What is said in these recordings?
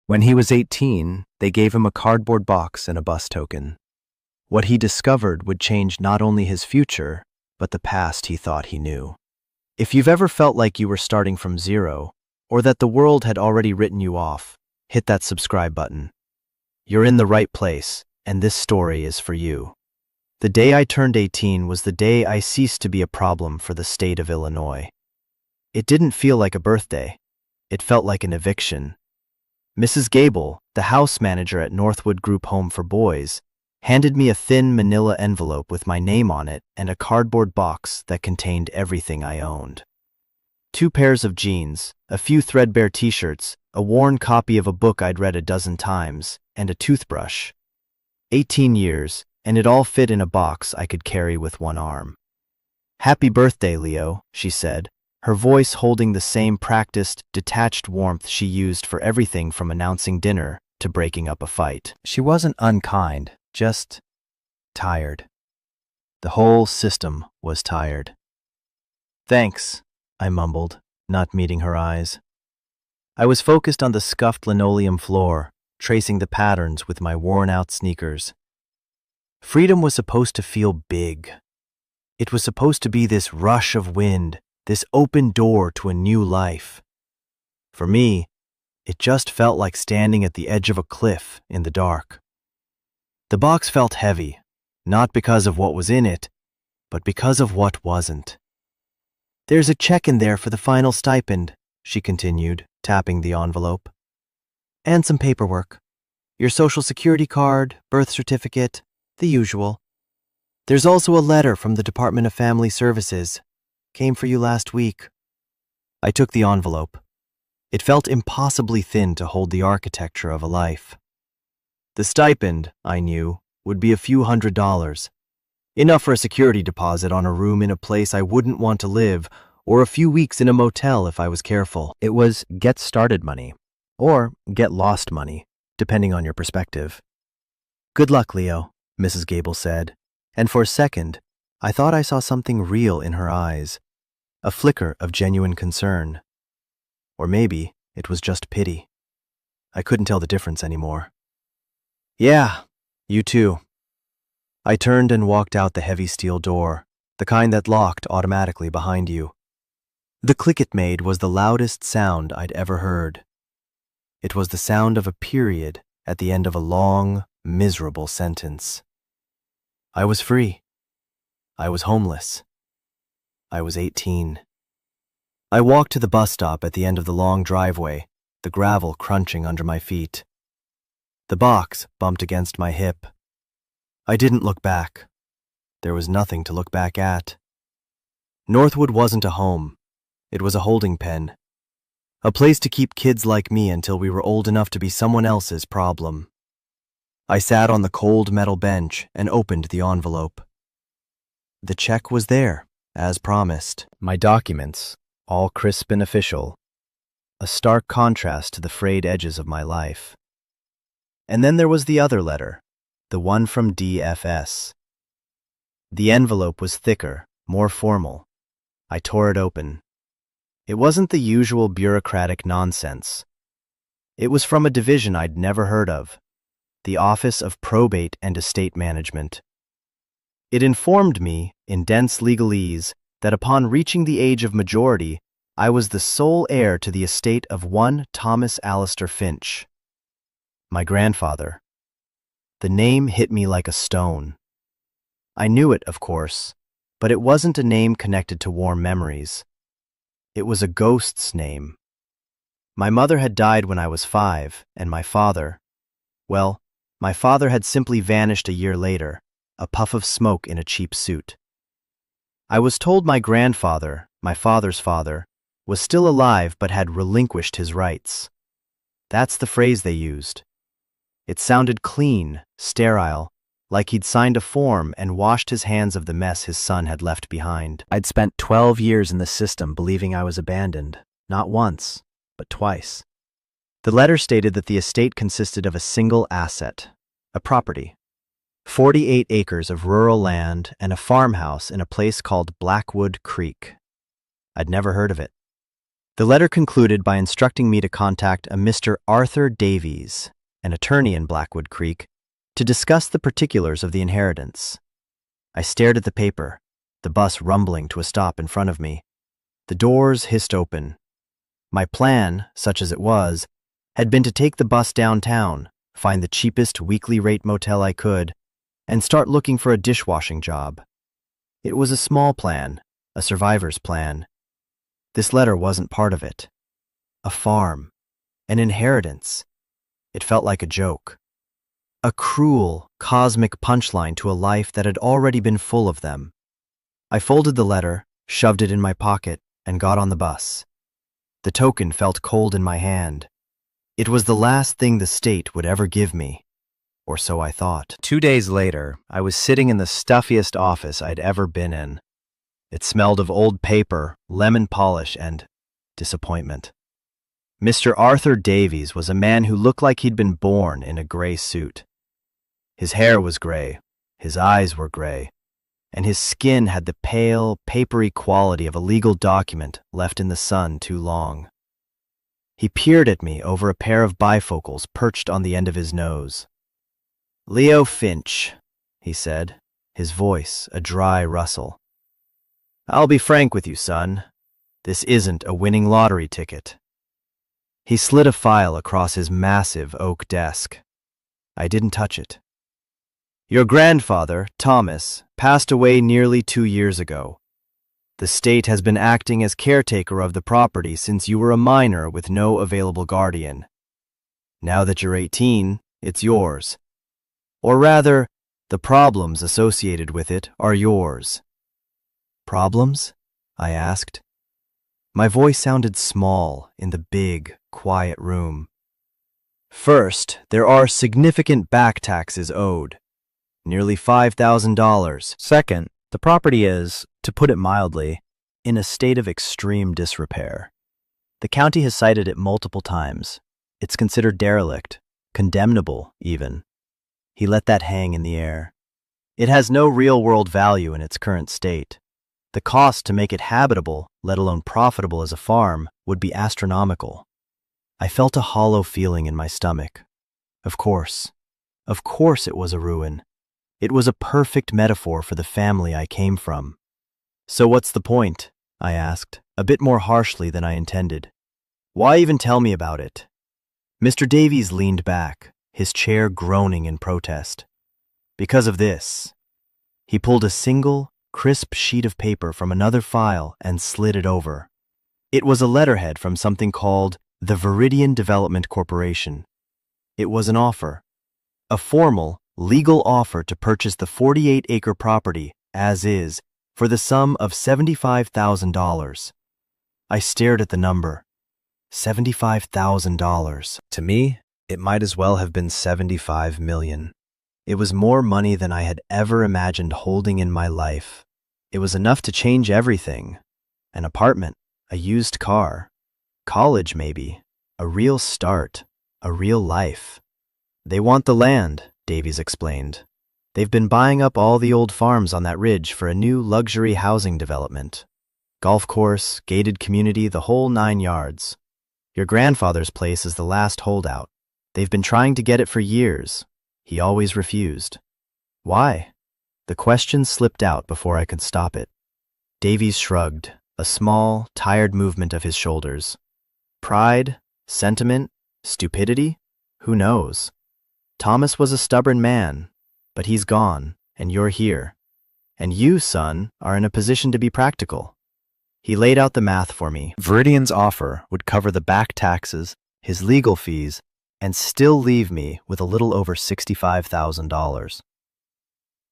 When he was 18, they gave him a cardboard box and a bus token. What he discovered would change not only his future, but the past he thought he knew. If you've ever felt like you were starting from zero, or that the world had already written you off, hit that subscribe button. You're in the right place, and this story is for you. The day I turned 18 was the day I ceased to be a problem for the state of Illinois. It didn't feel like a birthday. It felt like an eviction. Mrs. Gable, the house manager at Northwood Group Home for Boys, handed me a thin manila envelope with my name on it and a cardboard box that contained everything I owned. 2 pairs of jeans, a few threadbare t-shirts, a worn copy of a book I'd read a dozen times, and a toothbrush. 18 years, and it all fit in a box I could carry with one arm. "Happy birthday, Leo," she said, her voice holding the same practiced, detached warmth she used for everything from announcing dinner to breaking up a fight. She wasn't unkind, just tired. The whole system was tired. "Thanks," I mumbled, not meeting her eyes. I was focused on the scuffed linoleum floor, tracing the patterns with my worn-out sneakers. Freedom was supposed to feel big. It was supposed to be this rush of wind, this open door to a new life. For me, it just felt like standing at the edge of a cliff in the dark. The box felt heavy, not because of what was in it, but because of what wasn't. "There's a check in there for the final stipend," she continued, tapping the envelope. "And some paperwork. Your social security card, birth certificate, the usual. There's also a letter from the Department of Family Services. Came for you last week." I took the envelope. It felt impossibly thin to hold the architecture of a life. The stipend, I knew, would be a few $100s. Enough for a security deposit on a room in a place I wouldn't want to live, or a few weeks in a motel if I was careful. It was get started money, or get lost money, depending on your perspective. "Good luck, Leo," Mrs. Gable said, and for a second, I thought I saw something real in her eyes, a flicker of genuine concern. Or maybe it was just pity. I couldn't tell the difference anymore. "Yeah, you too." I turned and walked out the heavy steel door, the kind that locked automatically behind you. The click it made was the loudest sound I'd ever heard. It was the sound of a period at the end of a long, miserable sentence. I was free. I was homeless. I was 18. I walked to the bus stop at the end of the long driveway, the gravel crunching under my feet. The box bumped against my hip. I didn't look back. There was nothing to look back at. Northwood wasn't a home. It was a holding pen. A place to keep kids like me until we were old enough to be someone else's problem. I sat on the cold metal bench and opened the envelope. The check was there, as promised. My documents, all crisp and official. A stark contrast to the frayed edges of my life. And then there was the other letter, the one from DFS. The envelope was thicker, more formal. I tore it open. It wasn't the usual bureaucratic nonsense. It was from a division I'd never heard of, the Office of Probate and Estate Management. It informed me, in dense legalese, that upon reaching the age of majority, I was the sole heir to the estate of one Thomas Alistair Finch. My grandfather. The name hit me like a stone. I knew it, of course, but it wasn't a name connected to warm memories. It was a ghost's name. My mother had died when I was 5, and my father had simply vanished a year later, a puff of smoke in a cheap suit. I was told my grandfather, my father's father, was still alive but had relinquished his rights. That's the phrase they used. It sounded clean, sterile, like he'd signed a form and washed his hands of the mess his son had left behind. I'd spent 12 years in the system believing I was abandoned, not once, but twice. The letter stated that the estate consisted of a single asset, a property, 48 acres of rural land and a farmhouse in a place called Blackwood Creek. I'd never heard of it. The letter concluded by instructing me to contact a Mr. Arthur Davies, an attorney in Blackwood Creek, to discuss the particulars of the inheritance. I stared at the paper, the bus rumbling to a stop in front of me. The doors hissed open. My plan, such as it was, had been to take the bus downtown, find the cheapest weekly rate motel I could, and start looking for a dishwashing job. It was a small plan, a survivor's plan. This letter wasn't part of it. A farm, an inheritance. It felt like a joke. A cruel, cosmic punchline to a life that had already been full of them. I folded the letter, shoved it in my pocket, and got on the bus. The token felt cold in my hand. It was the last thing the state would ever give me, or so I thought. 2 days later, I was sitting in the stuffiest office I'd ever been in. It smelled of old paper, lemon polish, and disappointment. Mr. Arthur Davies was a man who looked like he'd been born in a gray suit. His hair was gray, his eyes were gray, and his skin had the pale, papery quality of a legal document left in the sun too long. He peered at me over a pair of bifocals perched on the end of his nose. "Leo Finch," he said, his voice a dry rustle. "I'll be frank with you, son. This isn't a winning lottery ticket." He slid a file across his massive oak desk. I didn't touch it. "Your grandfather, Thomas, passed away nearly 2 years ago. The state has been acting as caretaker of the property since you were a minor with no available guardian. Now that you're 18, it's yours. Or rather, the problems associated with it are yours." "Problems?" I asked. My voice sounded small in the big, quiet room. "First, there are significant back taxes owed. Nearly $5,000. Second, the property is, to put it mildly, in a state of extreme disrepair. The county has cited it multiple times. It's considered derelict, condemnable even." He let that hang in the air. "It has no real-world value in its current state. The cost to make it habitable, let alone profitable as a farm, would be astronomical." I felt a hollow feeling in my stomach. Of course it was a ruin. It was a perfect metaphor for the family I came from. "So what's the point?" I asked, a bit more harshly than I intended. "Why even tell me about it?" Mr. Davies leaned back, his chair groaning in protest. "Because of this." He pulled a single, crisp sheet of paper from another file and slid it over. It was a letterhead from something called the Viridian Development Corporation. It was an offer. A formal, legal offer to purchase the 48-acre property, as is, for the sum of $75,000. I stared at the number. $75,000. To me, it might as well have been 75 million. It was more money than I had ever imagined holding in my life. It was enough to change everything. An apartment, a used car, college maybe, a real start, a real life. "They want the land," Davies explained. "They've been buying up all the old farms on that ridge for a new luxury housing development. Golf course, gated community, the whole 9 yards. Your grandfather's place is the last holdout. They've been trying to get it for years. He always refused." "Why?" The question slipped out before I could stop it. Davies shrugged, a small, tired movement of his shoulders. "Pride? Sentiment? Stupidity? Who knows? Thomas was a stubborn man, but he's gone, and you're here. And you, son, are in a position to be practical." He laid out the math for me. Viridian's offer would cover the back taxes, his legal fees, and still leave me with a little over $65,000.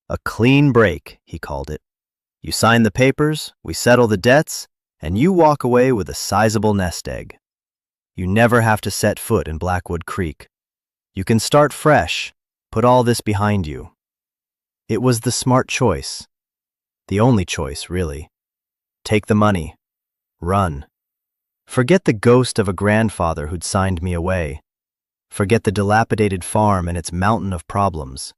"A clean break," he called it. "You sign the papers, we settle the debts, and you walk away with a sizable nest egg. You never have to set foot in Blackwood Creek. You can start fresh, put all this behind you." It was the smart choice. The only choice, really. Take the money. Run. Forget the ghost of a grandfather who'd signed me away. Forget the dilapidated farm and its mountain of problems.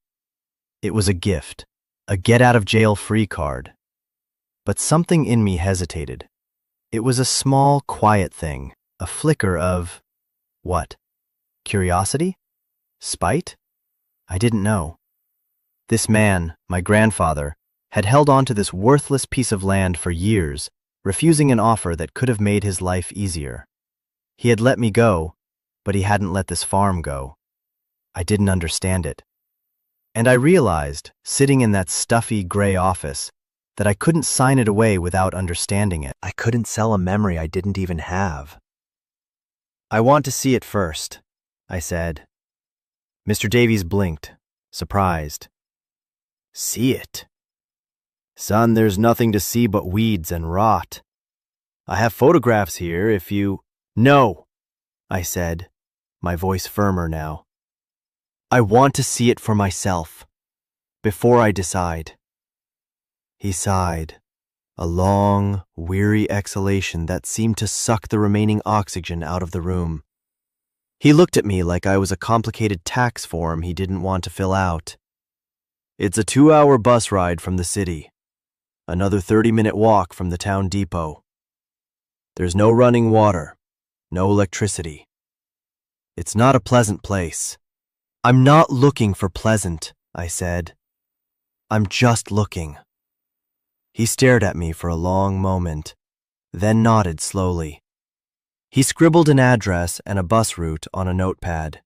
It was a gift, a get-out-of-jail-free card. But something in me hesitated. It was a small, quiet thing, a flicker of… what? Curiosity? Spite? I didn't know. This man, my grandfather, had held on to this worthless piece of land for years, refusing an offer that could have made his life easier. He had let me go, but he hadn't let this farm go. I didn't understand it. And I realized, sitting in that stuffy gray office, that I couldn't sign it away without understanding it. I couldn't sell a memory I didn't even have. I want to see it first, I said. Mr. Davies blinked, surprised. See it? Son, there's nothing to see but weeds and rot. I have photographs here if you… No, I said, my voice firmer now. I want to see it for myself, before I decide. He sighed, a long, weary exhalation that seemed to suck the remaining oxygen out of the room. He looked at me like I was a complicated tax form he didn't want to fill out. It's a 2-hour bus ride from the city, another 30-minute walk from the town depot. There's no running water, no electricity. It's not a pleasant place. I'm not looking for pleasant, I said. I'm just looking. He stared at me for a long moment, then nodded slowly. He scribbled an address and a bus route on a notepad.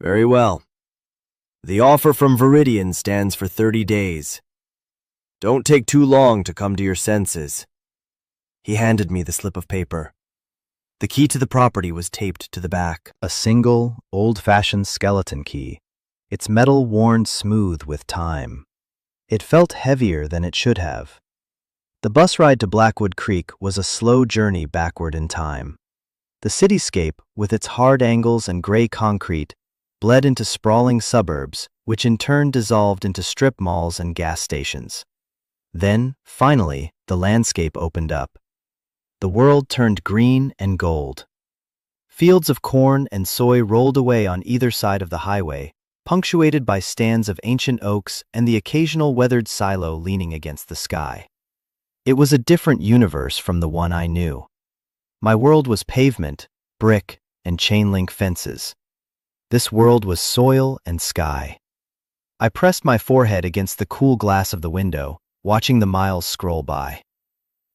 Very well. The offer from Viridian stands for 30 days. Don't take too long to come to your senses. He handed me the slip of paper. The key to the property was taped to the back. A single, old-fashioned skeleton key, its metal worn smooth with time. It felt heavier than it should have. The bus ride to Blackwood Creek was a slow journey backward in time. The cityscape, with its hard angles and gray concrete, bled into sprawling suburbs, which in turn dissolved into strip malls and gas stations. Then, finally, the landscape opened up. The world turned green and gold. Fields of corn and soy rolled away on either side of the highway, punctuated by stands of ancient oaks and the occasional weathered silo leaning against the sky. It was a different universe from the one I knew. My world was pavement, brick, and chain-link fences. This world was soil and sky. I pressed my forehead against the cool glass of the window, watching the miles scroll by.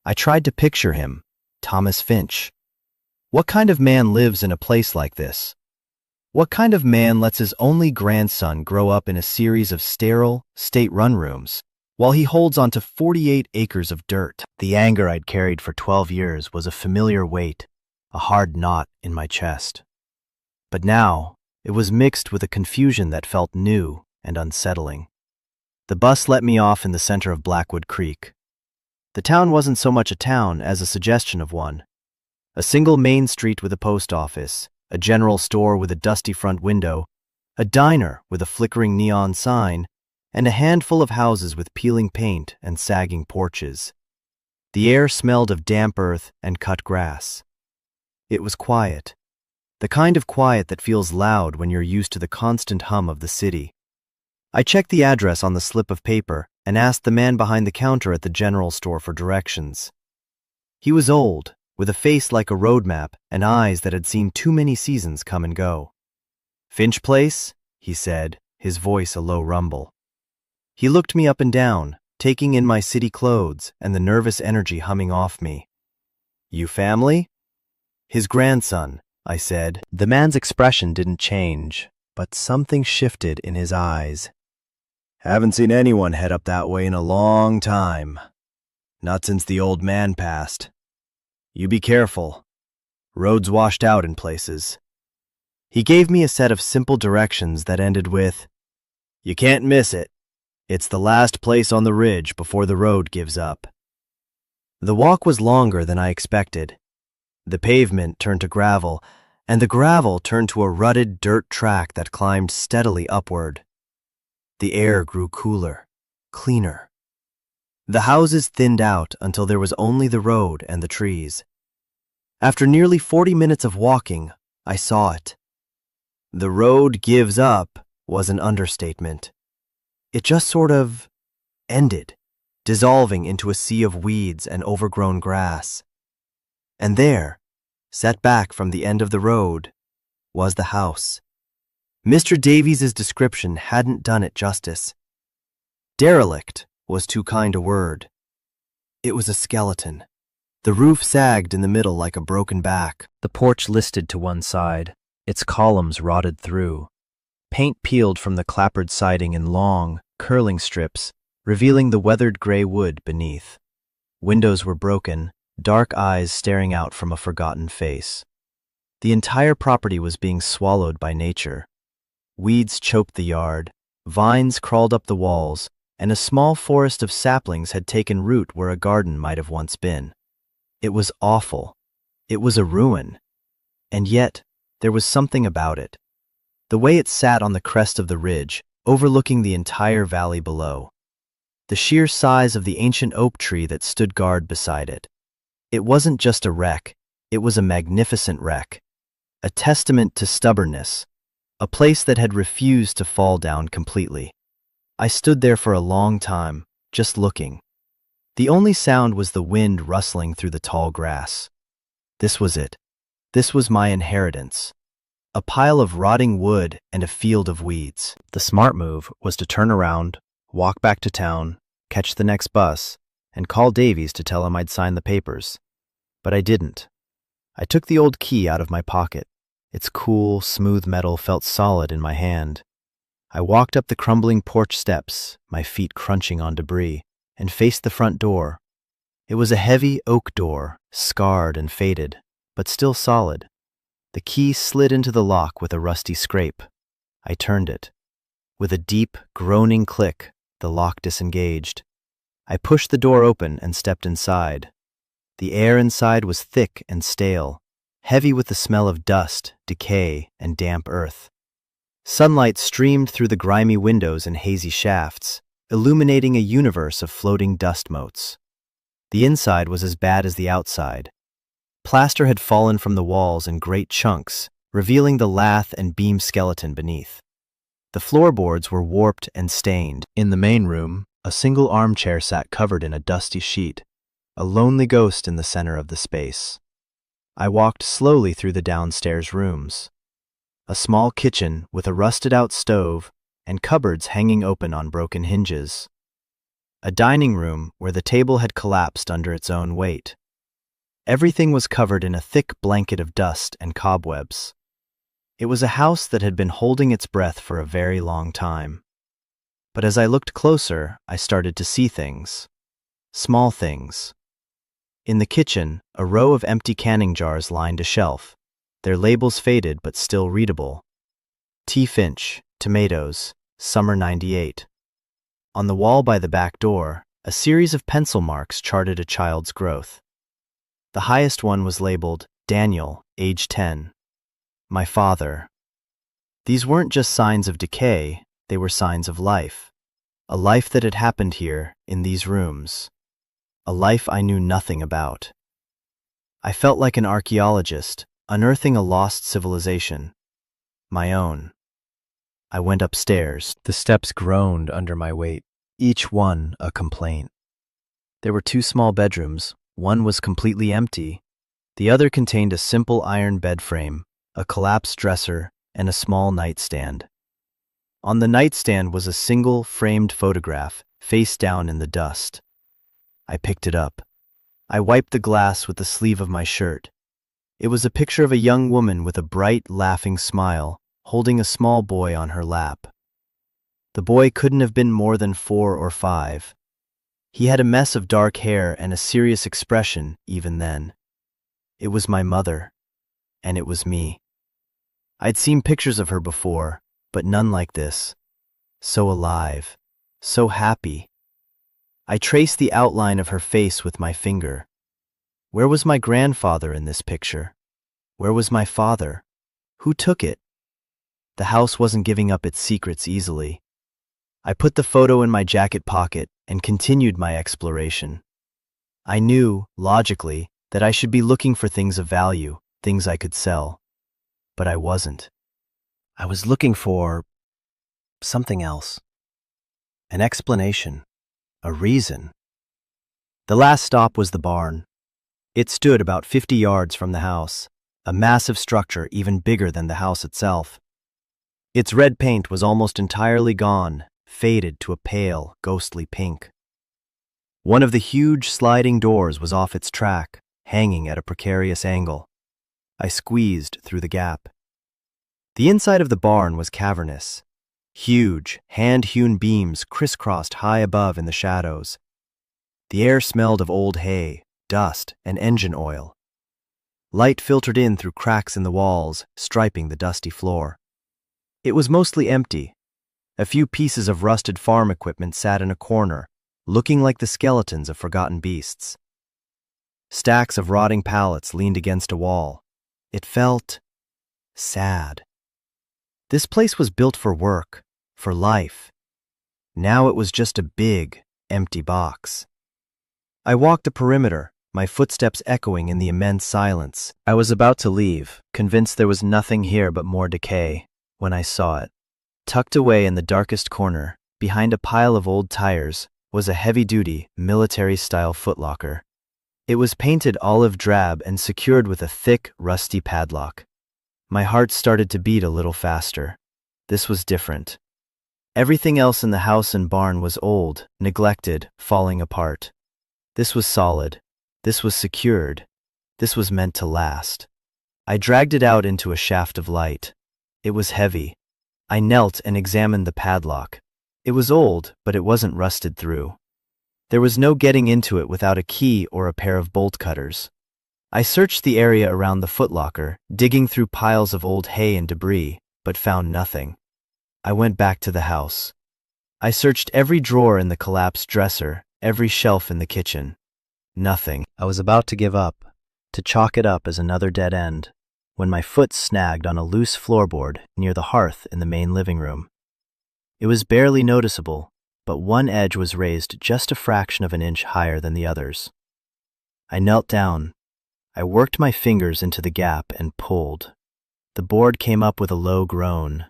I tried to picture him, Thomas Finch. What kind of man lives in a place like this? What kind of man lets his only grandson grow up in a series of sterile, state-run rooms, while he holds onto 48 acres of dirt? The anger I'd carried for 12 years was a familiar weight, a hard knot in my chest. But now, it was mixed with a confusion that felt new and unsettling. The bus let me off in the center of Blackwood Creek. The town wasn't so much a town as a suggestion of one. A single main street with a post office, a general store with a dusty front window, a diner with a flickering neon sign, and a handful of houses with peeling paint and sagging porches. The air smelled of damp earth and cut grass. It was quiet, the kind of quiet that feels loud when you're used to the constant hum of the city. I checked the address on the slip of paper and asked the man behind the counter at the general store for directions. He was old, with a face like a road map and eyes that had seen too many seasons come and go. "Finch Place?" he said, his voice a low rumble. He looked me up and down, taking in my city clothes and the nervous energy humming off me. "You family?" "His grandson," I said. The man's expression didn't change, but something shifted in his eyes. "Haven't seen anyone head up that way in a long time. Not since the old man passed. You be careful. Roads washed out in places." He gave me a set of simple directions that ended with, "You can't miss it. It's the last place on the ridge before the road gives up." The walk was longer than I expected. The pavement turned to gravel, and the gravel turned to a rutted dirt track that climbed steadily upward. The air grew cooler, cleaner. The houses thinned out until there was only the road and the trees. After nearly 40 minutes of walking, I saw it. "The road gives up" was an understatement. It just sort of ended, dissolving into a sea of weeds and overgrown grass. And there, set back from the end of the road, was the house. Mr. Davies's description hadn't done it justice. Derelict was too kind a word. It was a skeleton. The roof sagged in the middle like a broken back. The porch listed to one side, its columns rotted through. Paint peeled from the clappered siding in long, curling strips, revealing the weathered gray wood beneath. Windows were broken, dark eyes staring out from a forgotten face. The entire property was being swallowed by nature. Weeds choked the yard, vines crawled up the walls, and a small forest of saplings had taken root where a garden might have once been. It was awful. It was a ruin. And yet, there was something about it. The way it sat on the crest of the ridge, overlooking the entire valley below. The sheer size of the ancient oak tree that stood guard beside it. It wasn't just a wreck, it was a magnificent wreck. A testament to stubbornness, a place that had refused to fall down completely. I stood there for a long time, just looking. The only sound was the wind rustling through the tall grass. This was it. This was my inheritance. A pile of rotting wood and a field of weeds. The smart move was to turn around, walk back to town, catch the next bus, and call Davies to tell him I'd signed the papers. But I didn't. I took the old key out of my pocket. Its cool, smooth metal felt solid in my hand. I walked up the crumbling porch steps, my feet crunching on debris, and faced the front door. It was a heavy oak door, scarred and faded, but still solid. The key slid into the lock with a rusty scrape. I turned it. With a deep, groaning click, the lock disengaged. I pushed the door open and stepped inside. The air inside was thick and stale, heavy with the smell of dust, decay, and damp earth. Sunlight streamed through the grimy windows in hazy shafts, illuminating a universe of floating dust motes. The inside was as bad as the outside. Plaster had fallen from the walls in great chunks, revealing the lath and beam skeleton beneath. The floorboards were warped and stained. In the main room, a single armchair sat covered in a dusty sheet, a lonely ghost in the center of the space. I walked slowly through the downstairs rooms. A small kitchen with a rusted-out stove and cupboards hanging open on broken hinges. A dining room where the table had collapsed under its own weight. Everything was covered in a thick blanket of dust and cobwebs. It was a house that had been holding its breath for a very long time. But as I looked closer, I started to see things. Small things. In the kitchen, a row of empty canning jars lined a shelf, their labels faded but still readable. T. Finch, tomatoes, summer '98. On the wall by the back door, a series of pencil marks charted a child's growth. The highest one was labeled Daniel, age 10. My father. These weren't just signs of decay, they were signs of life. A life that had happened here, in these rooms. A life I knew nothing about. I felt like an archaeologist, unearthing a lost civilization. My own. I went upstairs. The steps groaned under my weight, each one a complaint. There were 2 small bedrooms. One was completely empty. The other contained a simple iron bed frame, a collapsed dresser, and a small nightstand. On the nightstand was a single framed photograph, face down in the dust. I picked it up. I wiped the glass with the sleeve of my shirt. It was a picture of a young woman with a bright, laughing smile, holding a small boy on her lap. The boy couldn't have been more than 4 or 5. He had a mess of dark hair and a serious expression even then. It was my mother, and it was me. I'd seen pictures of her before, but none like this. So alive, so happy. I traced the outline of her face with my finger. Where was my grandfather in this picture? Where was my father? Who took it? The house wasn't giving up its secrets easily. I put the photo in my jacket pocket and continued my exploration. I knew, logically, that I should be looking for things of value, things I could sell. But I wasn't. I was looking for something else. An explanation. A reason. The last stop was the barn. It stood about 50 yards from the house, a massive structure even bigger than the house itself. Its red paint was almost entirely gone, faded to a pale, ghostly pink. One of the huge sliding doors was off its track, hanging at a precarious angle. I squeezed through the gap. The inside of the barn was cavernous. Huge, hand-hewn beams crisscrossed high above in the shadows. The air smelled of old hay, dust, and engine oil. Light filtered in through cracks in the walls, striping the dusty floor. It was mostly empty. A few pieces of rusted farm equipment sat in a corner, looking like the skeletons of forgotten beasts. Stacks of rotting pallets leaned against a wall. It felt sad. This place was built for work, for life. Now it was just a big, empty box. I walked the perimeter, my footsteps echoing in the immense silence. I was about to leave, convinced there was nothing here but more decay, when I saw it. Tucked away in the darkest corner, behind a pile of old tires, was a heavy-duty, military-style footlocker. It was painted olive drab and secured with a thick, rusty padlock. My heart started to beat a little faster. This was different. Everything else in the house and barn was old, neglected, falling apart. This was solid. This was secured. This was meant to last. I dragged it out into a shaft of light. It was heavy. I knelt and examined the padlock. It was old, but it wasn't rusted through. There was no getting into it without a key or a pair of bolt cutters. I searched the area around the footlocker, digging through piles of old hay and debris, but found nothing. I went back to the house. I searched every drawer in the collapsed dresser, every shelf in the kitchen. Nothing. I was about to give up, to chalk it up as another dead end, when my foot snagged on a loose floorboard near the hearth in the main living room. It was barely noticeable, but one edge was raised just a fraction of an inch higher than the others. I knelt down. I worked my fingers into the gap and pulled. The board came up with a low groan,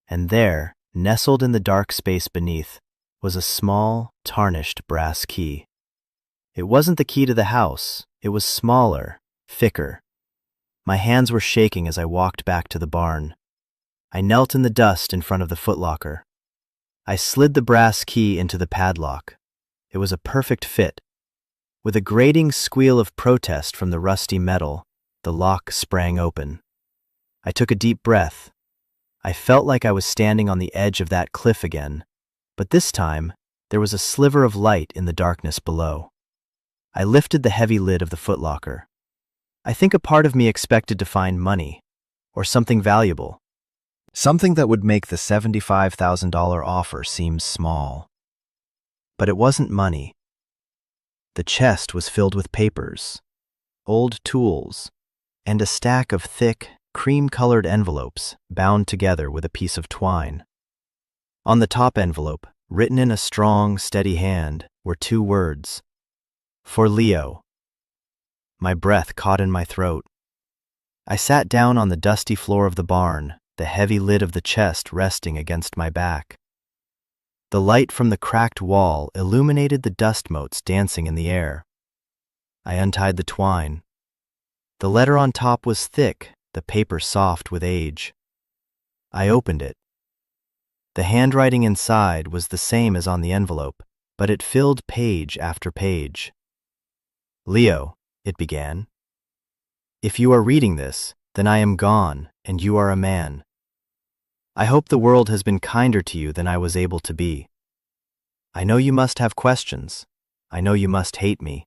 and there, nestled in the dark space beneath, was a small, tarnished brass key. It wasn't the key to the house. It was smaller, thicker. My hands were shaking as I walked back to the barn. I knelt in the dust in front of the footlocker. I slid the brass key into the padlock. It was a perfect fit. With a grating squeal of protest from the rusty metal, the lock sprang open. I took a deep breath. I felt like I was standing on the edge of that cliff again, but this time there was a sliver of light in the darkness below. I lifted the heavy lid of the footlocker. I think a part of me expected to find money, or something valuable. Something that would make the $75,000 offer seem small. But it wasn't money. The chest was filled with papers, old tools, and a stack of thick, cream-colored envelopes bound together with a piece of twine. On the top envelope, written in a strong, steady hand, were two words: "For Leo." My breath caught in my throat. I sat down on the dusty floor of the barn, the heavy lid of the chest resting against my back. The light from the cracked wall illuminated the dust motes dancing in the air. I untied the twine. The letter on top was thick, the paper soft with age. I opened it. The handwriting inside was the same as on the envelope, but it filled page after page. "Leo," it began. "If you are reading this, then I am gone, and you are a man. I hope the world has been kinder to you than I was able to be. I know you must have questions. I know you must hate me.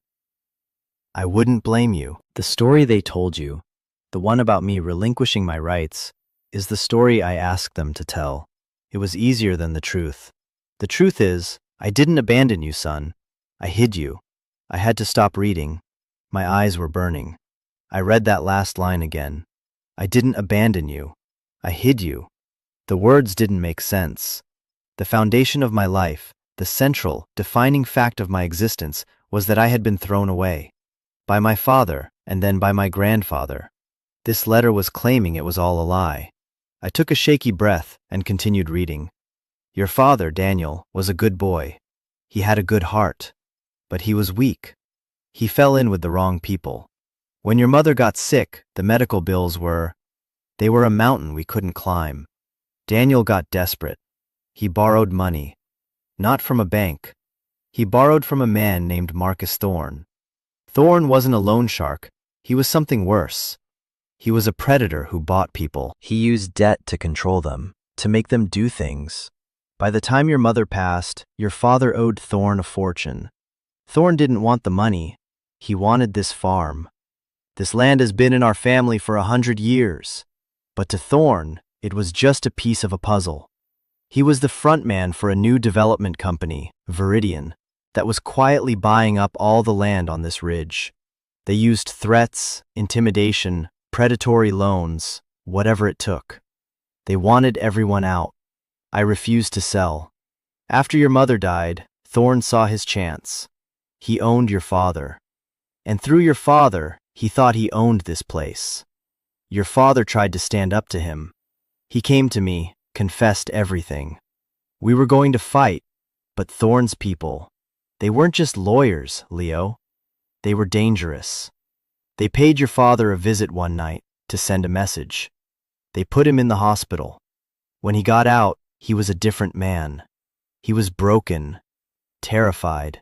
I wouldn't blame you. The story they told you, the one about me relinquishing my rights, is the story I asked them to tell. It was easier than the truth. The truth is, I didn't abandon you, son. I hid you. I had to stop reading. My eyes were burning. I read that last line again. I didn't abandon you. I hid you. The words didn't make sense. The foundation of my life, the central, defining fact of my existence, was that I had been thrown away. By my father, and then by my grandfather. This letter was claiming it was all a lie. I took a shaky breath and continued reading. Your father, Daniel, was a good boy. He had a good heart. But he was weak. He fell in with the wrong people. When your mother got sick, the medical bills they were a mountain we couldn't climb. Daniel got desperate. He borrowed money. Not from a bank. He borrowed from a man named Marcus Thorne. Thorne wasn't a loan shark. He was something worse. He was a predator who bought people. He used debt to control them, to make them do things. By the time your mother passed, your father owed Thorne a fortune. Thorne didn't want the money. He wanted this farm. This land has been in our family for 100 years. But to Thorne, it was just a piece of a puzzle. He was the front man for a new development company, Viridian, that was quietly buying up all the land on this ridge. They used threats, intimidation, predatory loans, whatever it took. They wanted everyone out. I refused to sell. After your mother died, Thorne saw his chance. He owned your father. And through your father, he thought he owned this place. Your father tried to stand up to him. He came to me, confessed everything. We were going to fight, but Thorne's people, they weren't just lawyers, Leo. They were dangerous. They paid your father a visit one night to send a message. They put him in the hospital. When he got out, he was a different man. He was broken, terrified.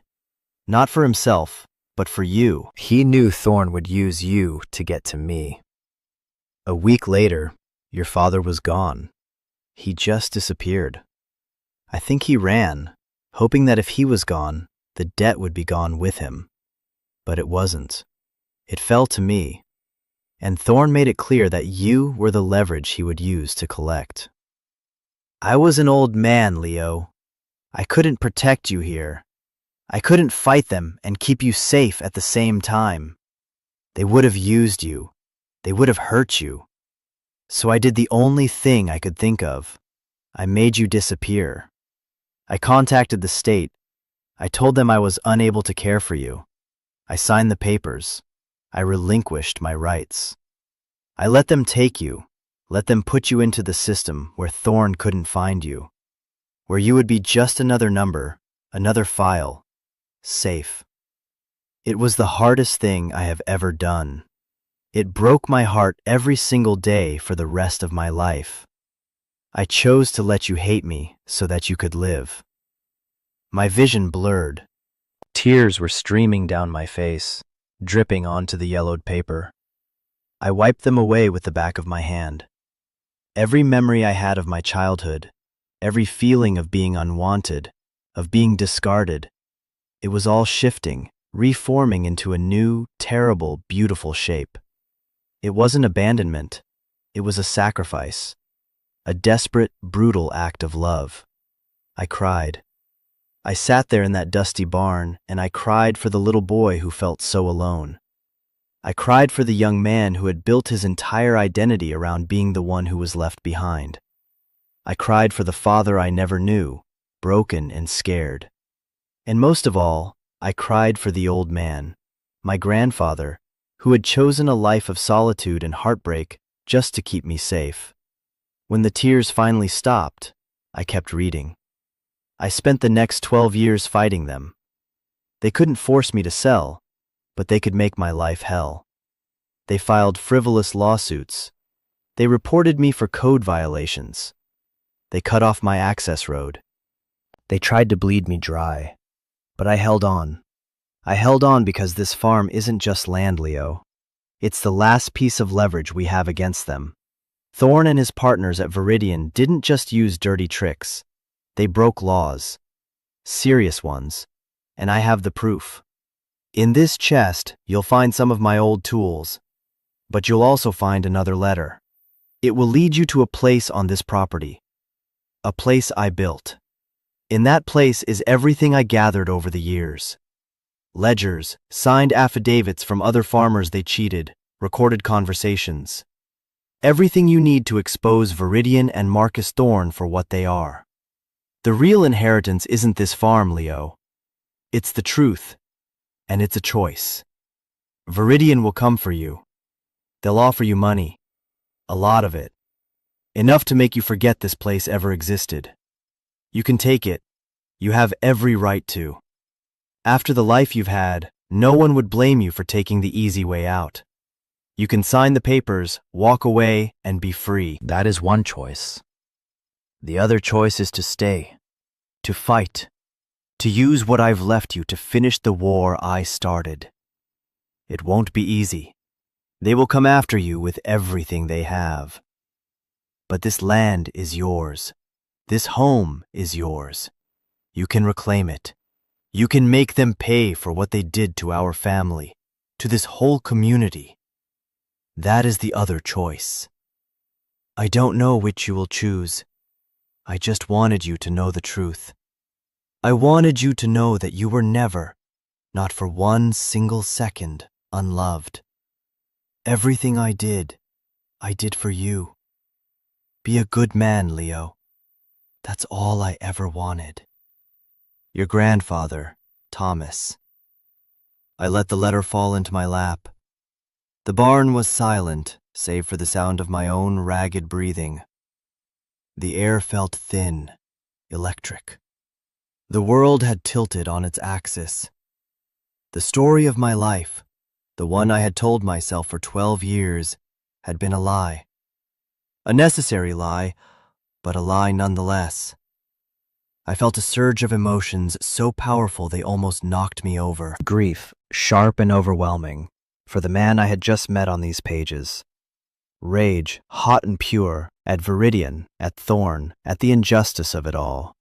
Not for himself, but for you. He knew Thorne would use you to get to me. A week later, your father was gone. He just disappeared. I think he ran, hoping that if he was gone, the debt would be gone with him. But it wasn't. It fell to me. And Thorne made it clear that you were the leverage he would use to collect. I was an old man, Leo. I couldn't protect you here. I couldn't fight them and keep you safe at the same time. They would have used you. They would have hurt you. So I did the only thing I could think of. I made you disappear. I contacted the state. I told them I was unable to care for you. I signed the papers. I relinquished my rights. I let them take you, let them put you into the system where Thorne couldn't find you, where you would be just another number, another file, safe. It was the hardest thing I have ever done. It broke my heart every single day for the rest of my life. I chose to let you hate me so that you could live. My vision blurred. Tears were streaming down my face, dripping onto the yellowed paper. I wiped them away with the back of my hand. Every memory I had of my childhood, every feeling of being unwanted, of being discarded, it was all shifting, reforming into a new, terrible, beautiful shape. It wasn't abandonment. It was a sacrifice. A desperate, brutal act of love. I cried. I sat there in that dusty barn, and I cried for the little boy who felt so alone. I cried for the young man who had built his entire identity around being the one who was left behind. I cried for the father I never knew, broken and scared. And most of all, I cried for the old man, my grandfather, who had chosen a life of solitude and heartbreak just to keep me safe. When the tears finally stopped, I kept reading. I spent the next 12 years fighting them. They couldn't force me to sell, but they could make my life hell. They filed frivolous lawsuits. They reported me for code violations. They cut off my access road. They tried to bleed me dry. But I held on. I held on because this farm isn't just land, Leo. It's the last piece of leverage we have against them. Thorne and his partners at Viridian didn't just use dirty tricks. They broke laws. Serious ones. And I have the proof. In this chest, you'll find some of my old tools. But you'll also find another letter. It will lead you to a place on this property. A place I built. In that place is everything I gathered over the years. Ledgers, signed affidavits from other farmers they cheated, recorded conversations. Everything you need to expose Viridian and Marcus Thorne for what they are. The real inheritance isn't this farm, Leo. It's the truth, and it's a choice. Viridian will come for you. They'll offer you money. A lot of it. Enough to make you forget this place ever existed. You can take it. You have every right to. After the life you've had, no one would blame you for taking the easy way out. You can sign the papers, walk away, and be free. That is one choice. The other choice is to stay, to fight, to use what I've left you to finish the war I started. It won't be easy. They will come after you with everything they have. But this land is yours. This home is yours. You can reclaim it. You can make them pay for what they did to our family, to this whole community. That is the other choice. I don't know which you will choose. I just wanted you to know the truth. I wanted you to know that you were never, not for one single second, unloved. Everything I did for you. Be a good man, Leo. That's all I ever wanted. Your grandfather, Thomas. I let the letter fall into my lap. The barn was silent, save for the sound of my own ragged breathing. The air felt thin, electric. The world had tilted on its axis. The story of my life, the one I had told myself for 12 years, had been a lie. A necessary lie, but a lie nonetheless. I felt a surge of emotions so powerful they almost knocked me over. Grief, sharp and overwhelming, for the man I had just met on these pages. Rage, hot and pure, at Viridian, at Thorn, at the injustice of it all.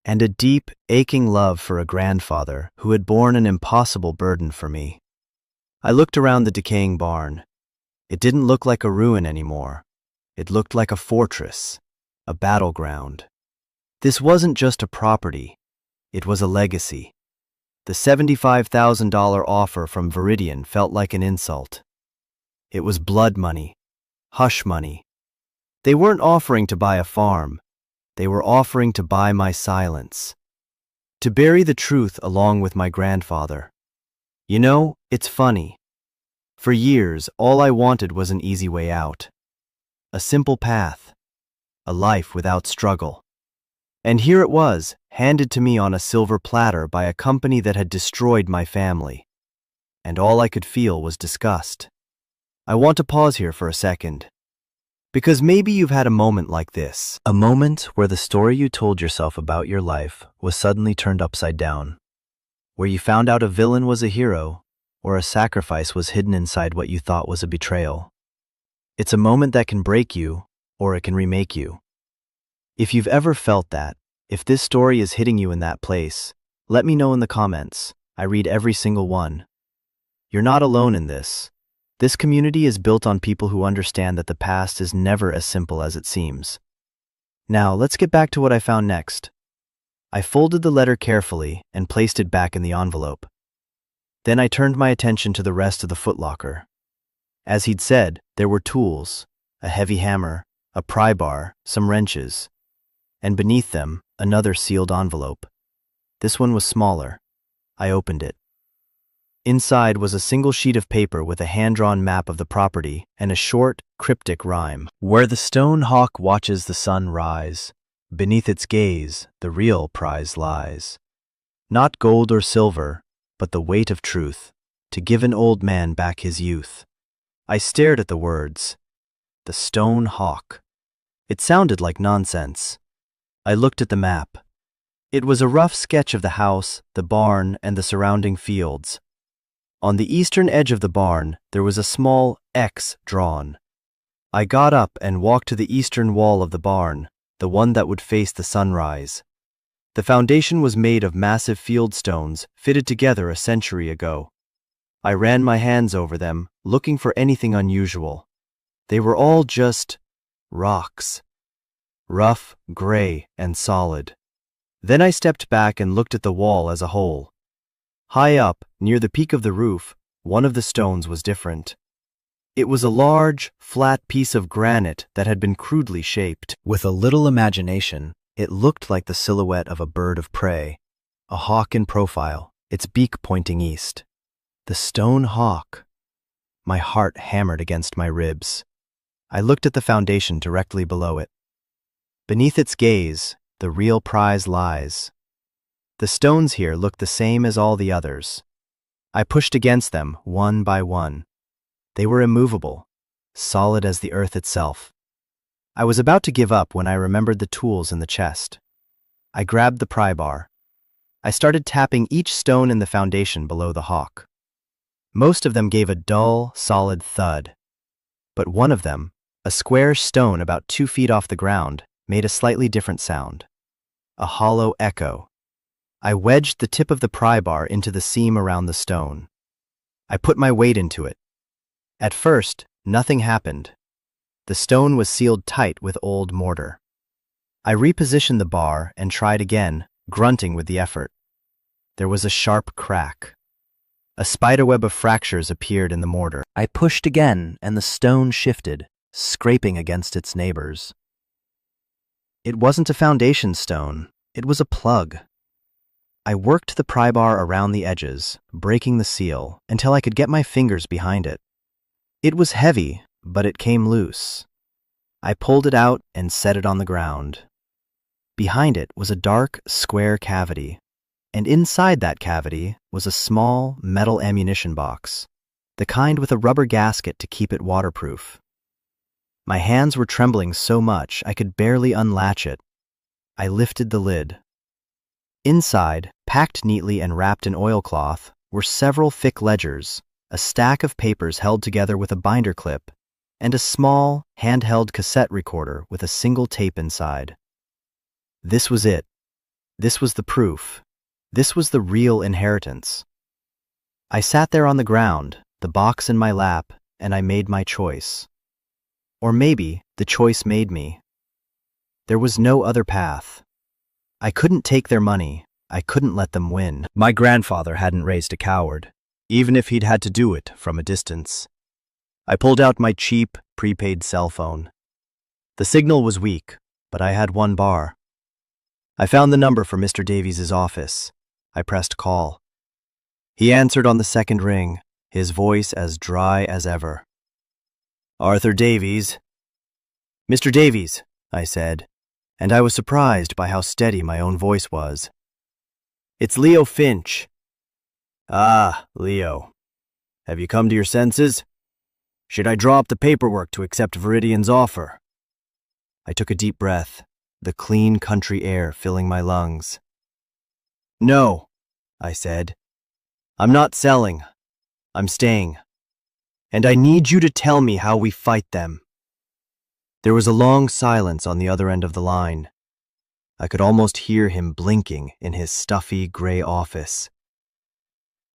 And a deep, aching love for a grandfather who had borne an impossible burden for me. I looked around the decaying barn. It didn't look like a ruin anymore. It looked like a fortress, a battleground. This wasn't just a property. It was a legacy. The $75,000 offer from Viridian felt like an insult. It was blood money, hush money. They weren't offering to buy a farm. They were offering to buy my silence, to bury the truth along with my grandfather. You know, it's funny. For years, all I wanted was an easy way out. A simple path. A life without struggle. And here it was, handed to me on a silver platter by a company that had destroyed my family. And all I could feel was disgust. I want to pause here for a second. Because maybe you've had a moment like this. A moment where the story you told yourself about your life was suddenly turned upside down. Where you found out a villain was a hero, or a sacrifice was hidden inside what you thought was a betrayal. It's a moment that can break you, or it can remake you. If you've ever felt that, if this story is hitting you in that place, let me know in the comments. I read every single one. You're not alone in this. This community is built on people who understand that the past is never as simple as it seems. Now, let's get back to what I found next. I folded the letter carefully and placed it back in the envelope. Then I turned my attention to the rest of the footlocker. As he'd said, there were tools, a heavy hammer, a pry bar, some wrenches, and beneath them, another sealed envelope. This one was smaller. I opened it. Inside was a single sheet of paper with a hand-drawn map of the property and a short, cryptic rhyme. Where the stone hawk watches the sun rise, beneath its gaze, the real prize lies. Not gold or silver, but the weight of truth, to give an old man back his youth. I stared at the words. The stone hawk. It sounded like nonsense. I looked at the map. It was a rough sketch of the house, the barn, and the surrounding fields. On the eastern edge of the barn, there was a small X drawn. I got up and walked to the eastern wall of the barn, the one that would face the sunrise. The foundation was made of massive field stones fitted together a century ago. I ran my hands over them, looking for anything unusual. They were all just rocks. Rough, gray, and solid. Then I stepped back and looked at the wall as a whole. High up, near the peak of the roof, one of the stones was different. It was a large, flat piece of granite that had been crudely shaped. With a little imagination, it looked like the silhouette of a bird of prey, a hawk in profile, its beak pointing east. The stone hawk. My heart hammered against my ribs. I looked at the foundation directly below it. Beneath its gaze, the real prize lies. The stones here looked the same as all the others. I pushed against them, one by one. They were immovable, solid as the earth itself. I was about to give up when I remembered the tools in the chest. I grabbed the pry bar. I started tapping each stone in the foundation below the hawk. Most of them gave a dull, solid thud. But one of them, a square stone about 2 feet off the ground, made a slightly different sound. A hollow echo. I wedged the tip of the pry bar into the seam around the stone. I put my weight into it. At first, nothing happened. The stone was sealed tight with old mortar. I repositioned the bar and tried again, grunting with the effort. There was a sharp crack. A spiderweb of fractures appeared in the mortar. I pushed again, and the stone shifted, scraping against its neighbors. It wasn't a foundation stone, it was a plug. I worked the pry bar around the edges, breaking the seal, until I could get my fingers behind it. It was heavy, but it came loose. I pulled it out and set it on the ground. Behind it was a dark, square cavity, and inside that cavity was a small, metal ammunition box, the kind with a rubber gasket to keep it waterproof. My hands were trembling so much I could barely unlatch it. I lifted the lid. Inside, packed neatly and wrapped in oilcloth, were several thick ledgers, a stack of papers held together with a binder clip, and a small, handheld cassette recorder with a single tape inside. This was it. This was the proof. This was the real inheritance. I sat there on the ground, the box in my lap, and I made my choice. Or maybe the choice made me. There was no other path. I couldn't take their money. I couldn't let them win. My grandfather hadn't raised a coward, even if he'd had to do it from a distance. I pulled out my cheap, prepaid cell phone. The signal was weak, but I had one bar. I found the number for Mr. Davies' office. I pressed call. He answered on the second ring, his voice as dry as ever. Arthur Davies. Mr. Davies, I said, and I was surprised by how steady my own voice was. It's Leo Finch. Ah, Leo. Have you come to your senses? Should I draw up the paperwork to accept Viridian's offer? I took a deep breath, the clean country air filling my lungs. No, I said. I'm not selling. I'm staying. And I need you to tell me how we fight them. There was a long silence on the other end of the line. I could almost hear him blinking in his stuffy gray office.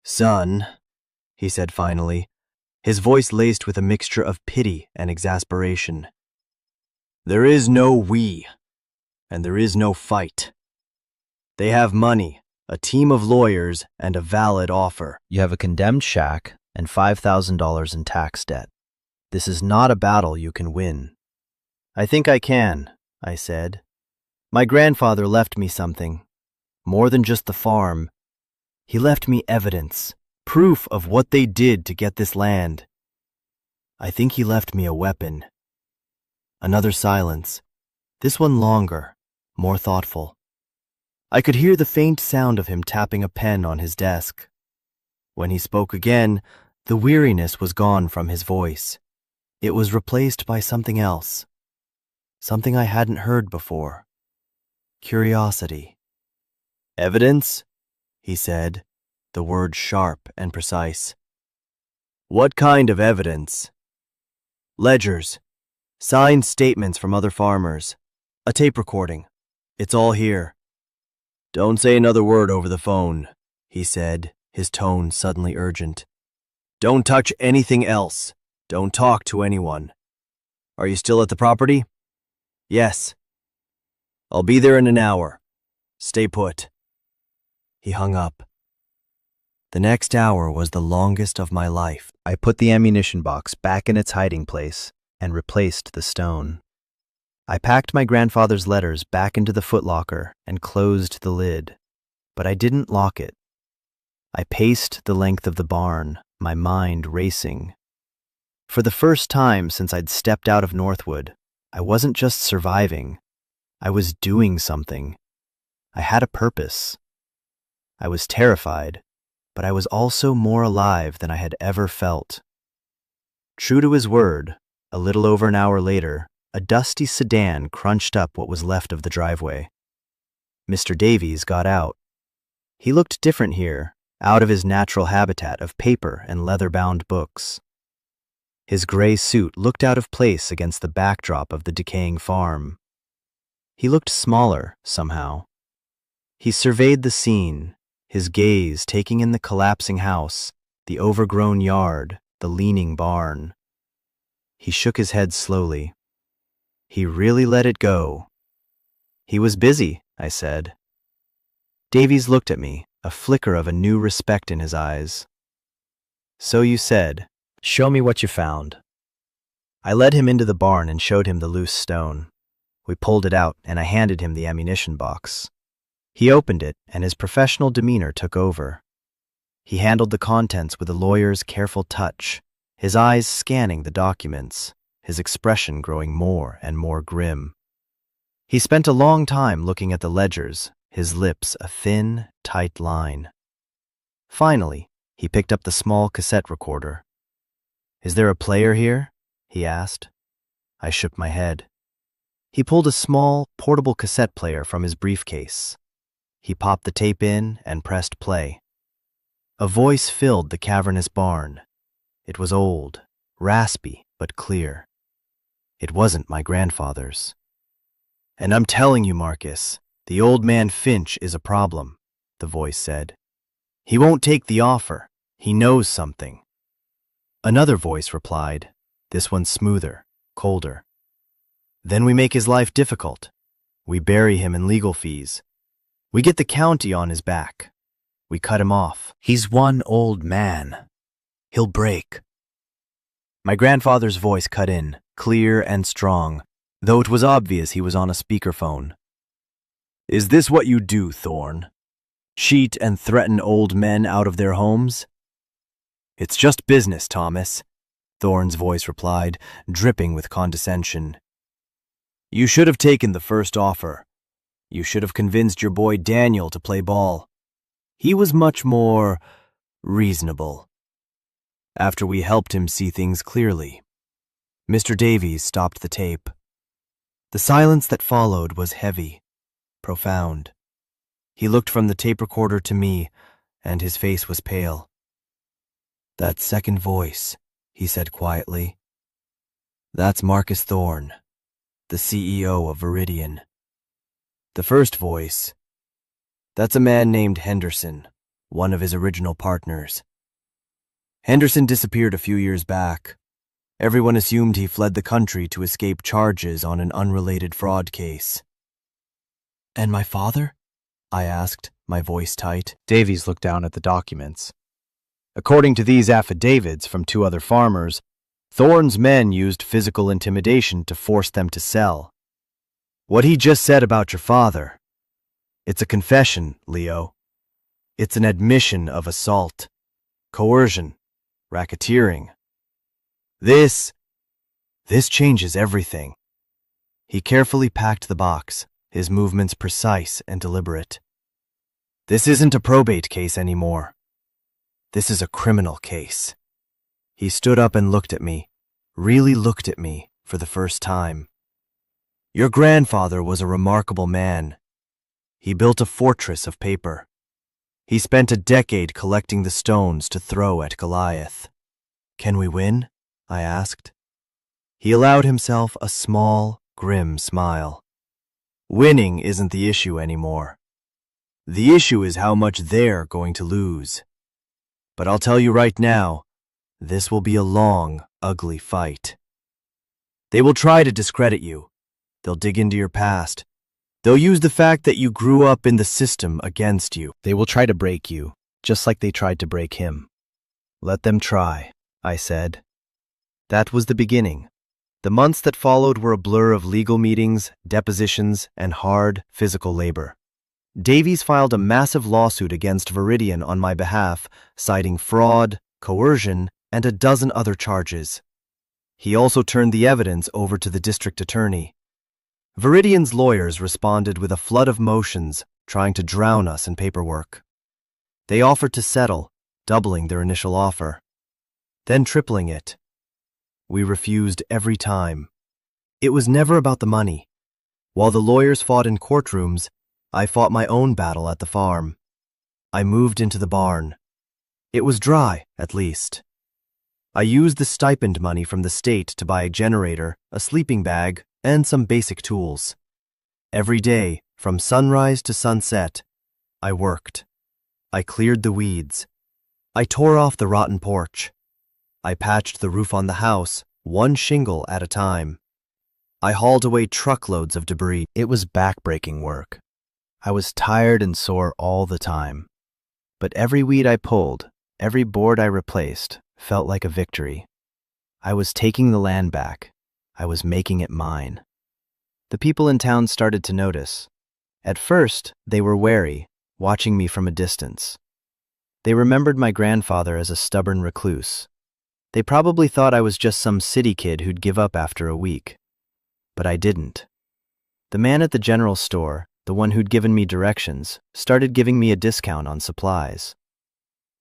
Son, he said finally, his voice laced with a mixture of pity and exasperation. There is no we, and there is no fight. They have money, a team of lawyers, and a valid offer. You have a condemned shack and $5,000 in tax debt. This is not a battle you can win. I think I can, I said. My grandfather left me something. More than just the farm. He left me evidence, proof of what they did to get this land. I think he left me a weapon. Another silence, this one longer, more thoughtful. I could hear the faint sound of him tapping a pen on his desk. When he spoke again, the weariness was gone from his voice. It was replaced by something else. Something I hadn't heard before. Curiosity. Evidence? He said, the word sharp and precise. What kind of evidence? Ledgers. Signed statements from other farmers. A tape recording. It's all here. Don't say another word over the phone, he said, his tone suddenly urgent. Don't touch anything else. Don't talk to anyone. Are you still at the property? Yes. I'll be there in an hour. Stay put. He hung up. The next hour was the longest of my life. I put the ammunition box back in its hiding place and replaced the stone. I packed my grandfather's letters back into the footlocker and closed the lid, but I didn't lock it. I paced the length of the barn, my mind racing. For the first time since I'd stepped out of Northwood, I wasn't just surviving. I was doing something. I had a purpose. I was terrified, but I was also more alive than I had ever felt. True to his word, a little over an hour later, a dusty sedan crunched up what was left of the driveway. Mr. Davies got out. He looked different here, out of his natural habitat of paper and leather-bound books. His gray suit looked out of place against the backdrop of the decaying farm. He looked smaller, somehow. He surveyed the scene, his gaze taking in the collapsing house, the overgrown yard, the leaning barn. He shook his head slowly. He really let it go. He was busy, I said. Davies looked at me, a flicker of a new respect in his eyes. So you said, show me what you found. I led him into the barn and showed him the loose stone. We pulled it out, and I handed him the ammunition box. He opened it, and his professional demeanor took over. He handled the contents with a lawyer's careful touch, his eyes scanning the documents, his expression growing more and more grim. He spent a long time looking at the ledgers, his lips a thin, tight line. Finally, he picked up the small cassette recorder. Is there a player here? He asked. I shook my head. He pulled a small, portable cassette player from his briefcase. He popped the tape in and pressed play. A voice filled the cavernous barn. It was old, raspy, but clear. It wasn't my grandfather's. And I'm telling you, Marcus, the old man Finch is a problem, the voice said. He won't take the offer. He knows something. Another voice replied, this one smoother, colder. Then we make his life difficult. We bury him in legal fees. We get the county on his back. We cut him off. He's one old man. He'll break. My grandfather's voice cut in, clear and strong, though it was obvious he was on a speakerphone. Is this what you do, Thorne? Cheat and threaten old men out of their homes? It's just business, Thomas, Thorne's voice replied, dripping with condescension. You should have taken the first offer. You should have convinced your boy Daniel to play ball. He was much more reasonable. After we helped him see things clearly. Mr. Davies stopped the tape. The silence that followed was heavy, profound. He looked from the tape recorder to me, and his face was pale. That second voice, he said quietly. That's Marcus Thorne, the CEO of Viridian. The first voice, that's a man named Henderson, one of his original partners. Henderson disappeared a few years back. Everyone assumed he fled the country to escape charges on an unrelated fraud case. And my father? I asked, my voice tight. Davies looked down at the documents. According to these affidavits from two other farmers, Thorne's men used physical intimidation to force them to sell. What he just said about your father, it's a confession, Leo. It's an admission of assault, coercion, racketeering. This changes everything. He carefully packed the box, his movements precise and deliberate. This isn't a probate case anymore. This is a criminal case. He stood up and looked at me, really looked at me for the first time. Your grandfather was a remarkable man. He built a fortress of paper. He spent a decade collecting the stones to throw at Goliath. Can we win? I asked. He allowed himself a small, grim smile. Winning isn't the issue anymore. The issue is how much they're going to lose. But I'll tell you right now, this will be a long, ugly fight. They will try to discredit you. They'll dig into your past. They'll use the fact that you grew up in the system against you. They will try to break you, just like they tried to break him. Let them try, I said. That was the beginning. The months that followed were a blur of legal meetings, depositions, and hard, physical labor. Davies filed a massive lawsuit against Viridian on my behalf, citing fraud, coercion, and a dozen other charges. He also turned the evidence over to the district attorney. Viridian's lawyers responded with a flood of motions, trying to drown us in paperwork. They offered to settle, doubling their initial offer, then tripling it. We refused every time. It was never about the money. While the lawyers fought in courtrooms, I fought my own battle at the farm. I moved into the barn. It was dry, at least. I used the stipend money from the state to buy a generator, a sleeping bag, and some basic tools. Every day, from sunrise to sunset, I worked. I cleared the weeds. I tore off the rotten porch. I patched the roof on the house, one shingle at a time. I hauled away truckloads of debris. It was backbreaking work. I was tired and sore all the time. But every weed I pulled, every board I replaced, felt like a victory. I was taking the land back. I was making it mine. The people in town started to notice. At first, they were wary, watching me from a distance. They remembered my grandfather as a stubborn recluse. They probably thought I was just some city kid who'd give up after a week. But I didn't. The man at the general store, the one who'd given me directions, started giving me a discount on supplies.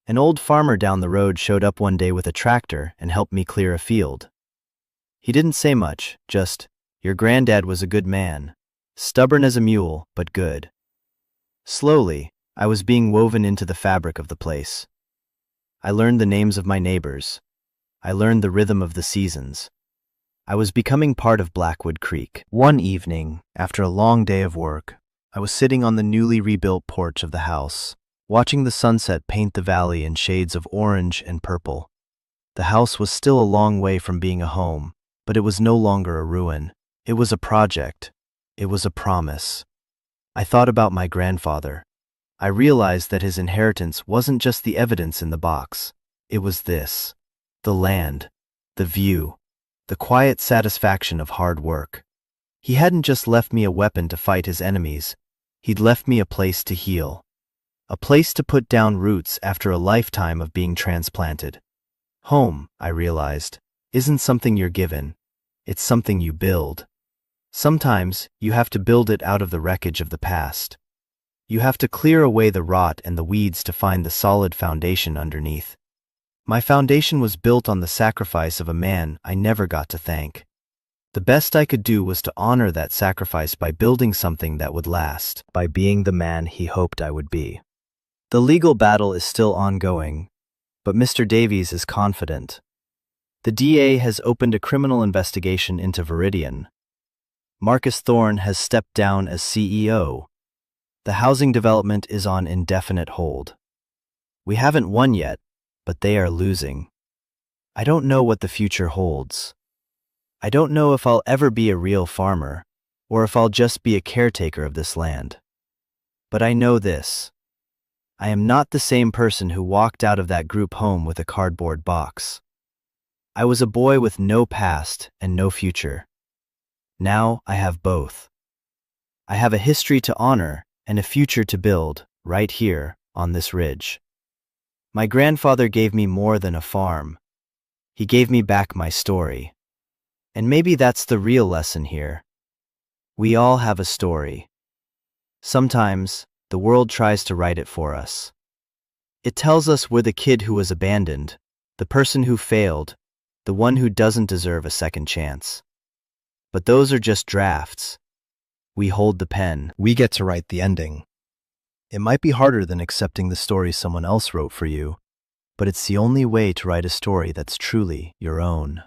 An old farmer down the road showed up one day with a tractor and helped me clear a field. He didn't say much, just, "Your granddad was a good man. Stubborn as a mule, but good." Slowly, I was being woven into the fabric of the place. I learned the names of my neighbors. I learned the rhythm of the seasons. I was becoming part of Blackwood Creek. One evening, after a long day of work, I was sitting on the newly rebuilt porch of the house, watching the sunset paint the valley in shades of orange and purple. The house was still a long way from being a home, but it was no longer a ruin. It was a project. It was a promise. I thought about my grandfather. I realized that his inheritance wasn't just the evidence in the box. It was this: the land, the view, the quiet satisfaction of hard work. He hadn't just left me a weapon to fight his enemies. He'd left me a place to heal. A place to put down roots after a lifetime of being transplanted. Home, I realized, isn't something you're given. It's something you build. Sometimes, you have to build it out of the wreckage of the past. You have to clear away the rot and the weeds to find the solid foundation underneath. My foundation was built on the sacrifice of a man I never got to thank. The best I could do was to honor that sacrifice by building something that would last, by being the man he hoped I would be. The legal battle is still ongoing, but Mr. Davies is confident. The DA has opened a criminal investigation into Viridian. Marcus Thorne has stepped down as CEO. The housing development is on indefinite hold. We haven't won yet, but they are losing. I don't know what the future holds. I don't know if I'll ever be a real farmer, or if I'll just be a caretaker of this land. But I know this: I am not the same person who walked out of that group home with a cardboard box. I was a boy with no past and no future. Now I have both. I have a history to honor and a future to build, right here, on this ridge. My grandfather gave me more than a farm. He gave me back my story. And maybe that's the real lesson here. We all have a story. Sometimes, the world tries to write it for us. It tells us we're the kid who was abandoned, the person who failed, the one who doesn't deserve a second chance. But those are just drafts. We hold the pen. We get to write the ending. It might be harder than accepting the story someone else wrote for you, but it's the only way to write a story that's truly your own.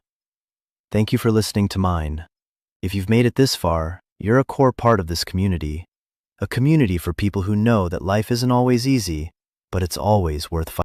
Thank you for listening to mine. If you've made it this far, you're a core part of this community. A community for people who know that life isn't always easy, but it's always worth fighting.